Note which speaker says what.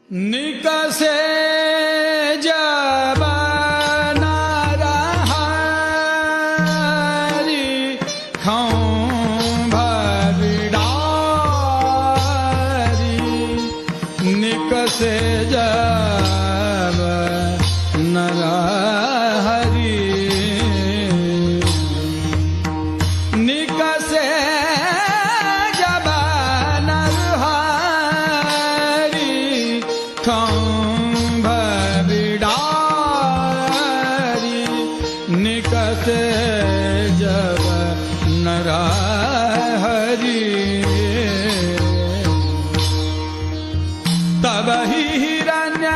Speaker 1: निकसे जब नरहरि खंभ बिडारी निकसे जब नरहरि निकसे जब नरहरि खंभ बिडारी निकसे जब नरहरि तब ही हिरण्य